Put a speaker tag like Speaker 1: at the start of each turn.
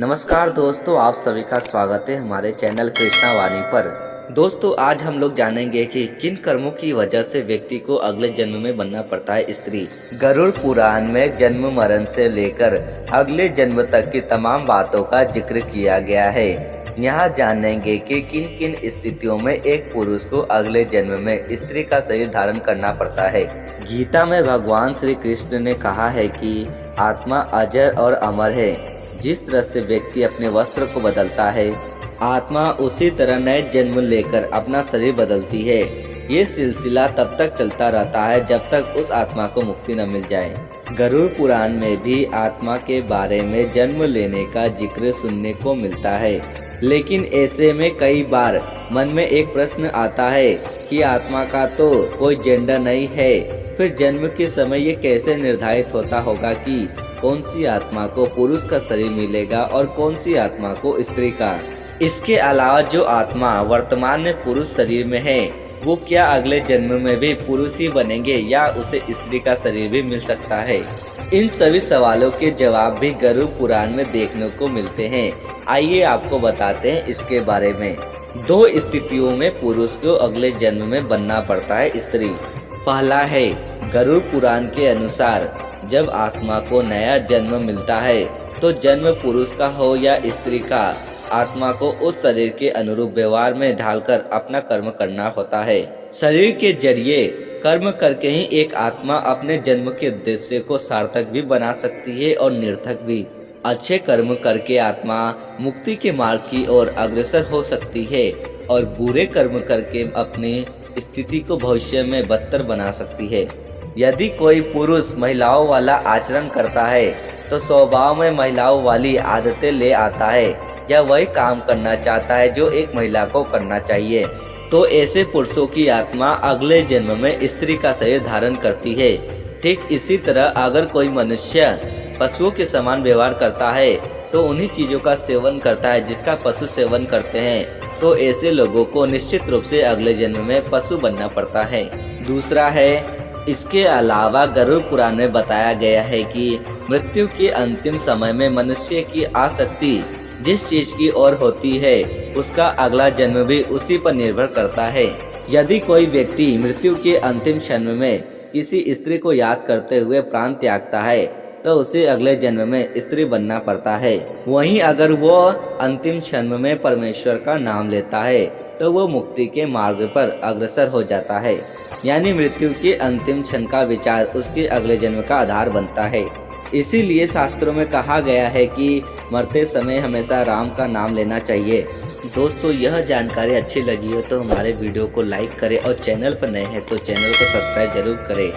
Speaker 1: नमस्कार दोस्तों, आप सभी का स्वागत है हमारे चैनल कृष्णा वाणी पर। दोस्तों, आज हम लोग जानेंगे कि किन कर्मों की वजह से व्यक्ति को अगले जन्म में बनना पड़ता है स्त्री। गरुड़ पुराण में जन्म मरण से लेकर अगले जन्म तक की तमाम बातों का जिक्र किया गया है। यहाँ जानेंगे कि किन किन स्थितियों में एक पुरुष को अगले जन्म में स्त्री का शरीर धारण करना पड़ता है। गीता में भगवान श्री कृष्ण ने कहा है कि आत्मा अजर और अमर है। जिस तरह से व्यक्ति अपने वस्त्र को बदलता है, आत्मा उसी तरह नए जन्म लेकर अपना शरीर बदलती है। ये सिलसिला तब तक चलता रहता है जब तक उस आत्मा को मुक्ति न मिल जाए। गरुड़ पुराण में भी आत्मा के बारे में जन्म लेने का जिक्र सुनने को मिलता है, लेकिन ऐसे में कई बार मन में एक प्रश्न आता है कि आत्मा का तो कोई जेंडर नहीं है, फिर जन्म के समय ये कैसे निर्धारित होता होगा कि कौन सी आत्मा को पुरुष का शरीर मिलेगा और कौन सी आत्मा को स्त्री का। इसके अलावा जो आत्मा वर्तमान में पुरुष शरीर में है, वो क्या अगले जन्म में भी पुरुष ही बनेंगे या उसे स्त्री का शरीर भी मिल सकता है। इन सभी सवालों के जवाब भी गरुड़ पुराण में देखने को मिलते हैं। आइए आपको बताते हैं इसके बारे में। दो स्थितियों में पुरुष को अगले जन्म में बनना पड़ता है स्त्री। पहला है, गरुड़ पुराण के अनुसार जब आत्मा को नया जन्म मिलता है तो जन्म पुरुष का हो या स्त्री का, आत्मा को उस शरीर के अनुरूप व्यवहार में ढालकर अपना कर्म करना होता है। शरीर के जरिए कर्म करके ही एक आत्मा अपने जन्म के उद्देश्य को सार्थक भी बना सकती है और निरर्थक भी। अच्छे कर्म करके आत्मा मुक्ति के मार्ग की ओर अग्रसर हो सकती है और बुरे कर्म करके अपनी स्थिति को भविष्य में बदतर बना सकती है। यदि कोई पुरुष महिलाओं वाला आचरण करता है तो स्वभाव में महिलाओं वाली आदतें ले आता है या वही काम करना चाहता है जो एक महिला को करना चाहिए, तो ऐसे पुरुषों की आत्मा अगले जन्म में स्त्री का शरीर धारण करती है। ठीक इसी तरह अगर कोई मनुष्य पशुओं के समान व्यवहार करता है तो उन्हीं चीजों का सेवन करता है जिसका पशु सेवन करते हैं, तो ऐसे लोगों को निश्चित रूप से अगले जन्म में पशु बनना पड़ता है। दूसरा है, इसके अलावा गरुड़ पुराण में बताया गया है कि मृत्यु के अंतिम समय में मनुष्य की आसक्ति जिस चीज की ओर होती है उसका अगला जन्म भी उसी पर निर्भर करता है। यदि कोई व्यक्ति मृत्यु के अंतिम क्षण में किसी स्त्री को याद करते हुए प्राण त्यागता है तो उसे अगले जन्म में स्त्री बनना पड़ता है। वहीं अगर वो अंतिम क्षण में परमेश्वर का नाम लेता है तो वो मुक्ति के मार्ग पर अग्रसर हो जाता है। यानी मृत्यु के अंतिम क्षण का विचार उसके अगले जन्म का आधार बनता है। इसीलिए शास्त्रों में कहा गया है कि मरते समय हमेशा राम का नाम लेना चाहिए। दोस्तों, यह जानकारी अच्छी लगी हो तो हमारे वीडियो को लाइक करें और चैनल पर नए हैं तो चैनल को सब्सक्राइब जरूर करें।